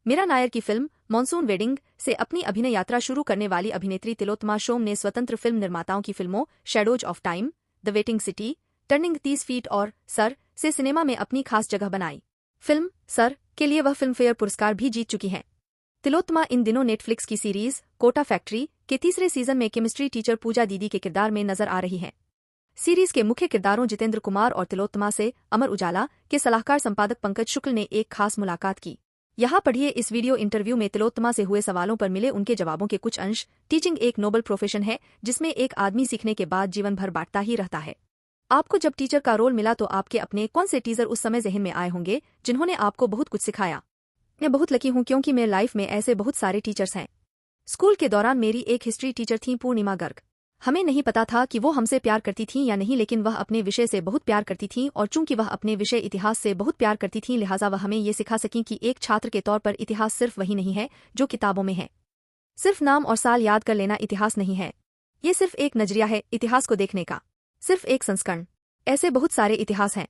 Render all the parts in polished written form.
मीरा नायर की film monsoon wedding से अपनी अभिनय यात्रा शुरू करने वाली अभिनेत्री तिलोत्तमा शोम ने स्वतंत्र फिल्म निर्माताओं की फिल्मों shadows of time, the waiting city, turning 30 feet और सर से सिनेमा में अपनी खास जगह बनाई। फिल्म सर के लिए वह फिल्मफेयर पुरस्कार भी जीत चुकी हैं। तिलोत्तमा इन दिनों नेटफ्लिक्स की सीरीज कोटा फैक्ट्री के तीसरे सीजन में केमिस्ट्री टीचर पूजा दीदी के किरदार में नजर आ रही हैं। सीरीज के मुख्य किरदारों जितेंद्र कुमार और तिलोत्तमा से अमर उजाला के सलाहकार संपादक पंकज शुक्ल ने एक खास मुलाकात की। यहाँ पढ़िए इस वीडियो इंटरव्यू में तिलोत्तमा से हुए सवालों पर मिले उनके जवाबों के कुछ अंश। टीचिंग एक नोबल प्रोफेशन है जिसमें एक आदमी सीखने के बाद जीवन भर बांटता ही रहता है। आपको जब टीचर का रोल मिला तो आपके अपने कौन से टीचर उस समय जहन में आए होंगे जिन्होंने आपको बहुत कुछ सिखाया? मैं बहुत लकी हूँ क्योंकि मेरे लाइफ में ऐसे बहुत सारे टीचर्स हैं। स्कूल के दौरान मेरी एक हिस्ट्री टीचर थी पूर्णिमा गर्ग। हमें नहीं पता था कि वो हमसे प्यार करती थीं या नहीं, लेकिन वह अपने विषय से बहुत प्यार करती थीं और चूंकि वह अपने विषय इतिहास से बहुत प्यार करती थीं लिहाजा वह हमें ये सिखा सकीं कि एक छात्र के तौर पर इतिहास सिर्फ वही नहीं है जो किताबों में है। सिर्फ नाम और साल याद कर लेना इतिहास नहीं है। ये सिर्फ एक नजरिया है इतिहास को देखने का, सिर्फ एक संस्करण। ऐसे बहुत सारे इतिहास हैं।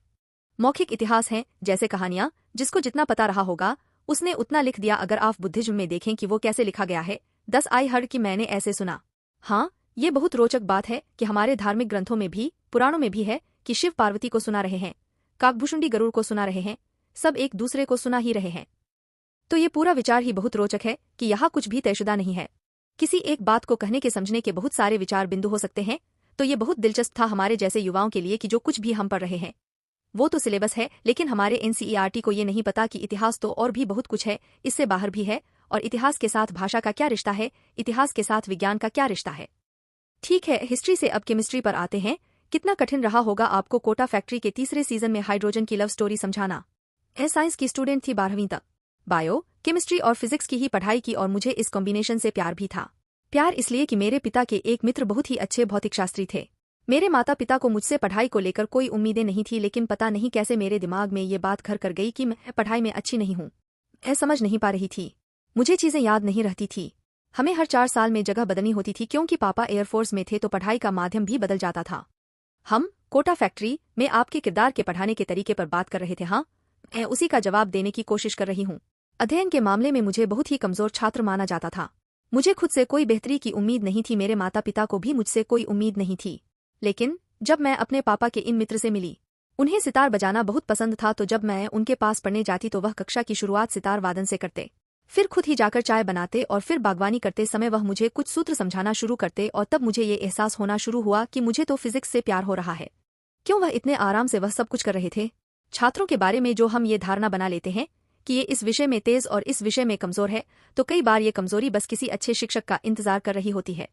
मौखिक इतिहास हैं जैसे कहानियां, जिसको जितना पता रहा होगा उसने उतना लिख दिया। अगर आप बुद्धिज्म में देखें कि वो कैसे लिखा गया है, 10 आई हर्ड कि मैंने ऐसे सुना। हाँ, ये बहुत रोचक बात है कि हमारे धार्मिक ग्रंथों में भी, पुराणों में भी है कि शिव पार्वती को सुना रहे हैं, काकभूषुंडी गरुड़ को सुना रहे हैं, सब एक दूसरे को सुना ही रहे हैं। तो ये पूरा विचार ही बहुत रोचक है कि यहाँ कुछ भी तयशुदा नहीं है। किसी एक बात को कहने के समझने के बहुत सारे विचार बिंदु हो सकते हैं। तो ये बहुत दिलचस्प था हमारे जैसे युवाओं के लिए कि जो कुछ भी हम पढ़ रहे हैं वो तो सिलेबस है, लेकिन हमारे एनसीईआरटी को ये नहीं पता कि इतिहास तो और भी बहुत कुछ है, इससे बाहर भी है। और इतिहास के साथ भाषा का क्या रिश्ता है, इतिहास के साथ विज्ञान का क्या रिश्ता है। ठीक है, हिस्ट्री से अब केमिस्ट्री पर आते हैं। कितना कठिन रहा होगा आपको कोटा फैक्ट्री के तीसरे सीजन में हाइड्रोजन की लव स्टोरी समझाना। मैं साइंस की स्टूडेंट थी 12वीं तक। बायो, केमिस्ट्री और फिजिक्स की ही पढ़ाई की और मुझे इस कॉम्बिनेशन से प्यार भी था। प्यार इसलिए कि मेरे पिता के एक मित्र बहुत ही अच्छे भौतिकशास्त्री थे। मेरे माता पिता को मुझसे पढ़ाई को लेकर कोई उम्मीदें नहीं थी, लेकिन पता नहीं कैसे मेरे दिमाग में ये बात घर कर गई कि मैं पढ़ाई में अच्छी नहीं हूँ। मैं समझ नहीं पा रही थी, मुझे चीजें याद नहीं रहती थी। हमें हर 4 साल में जगह बदलनी होती थी क्योंकि पापा एयरफोर्स में थे तो पढ़ाई का माध्यम भी बदल जाता था। हम कोटा फैक्ट्री में आपके किरदार के पढ़ाने के तरीके पर बात कर रहे थे। हाँ, मैं उसी का जवाब देने की कोशिश कर रही हूँ। अध्ययन के मामले में मुझे बहुत ही कमजोर छात्र माना जाता था। मुझे खुद से कोई बेहतरी की उम्मीद नहीं थी, मेरे माता पिता को भी मुझसे कोई उम्मीद नहीं थी। लेकिन जब मैं अपने पापा के इन मित्र से मिली, उन्हें सितार बजाना बहुत पसंद था, तो जब मैं उनके पास पढ़ने जाती तो वह कक्षा की शुरुआत सितार वादन से करते, फिर खुद ही जाकर चाय बनाते और फिर बागवानी करते समय वह मुझे कुछ सूत्र समझाना शुरू करते और तब मुझे ये एहसास होना शुरू हुआ कि मुझे तो फिजिक्स से प्यार हो रहा है। क्यों वह इतने आराम से वह सब कुछ कर रहे थे। छात्रों के बारे में जो हम ये धारणा बना लेते हैं कि ये इस विषय में तेज और इस विषय में कमजोर है, तो कई बार ये कमजोरी बस किसी अच्छे शिक्षक का इंतजार कर रही होती है।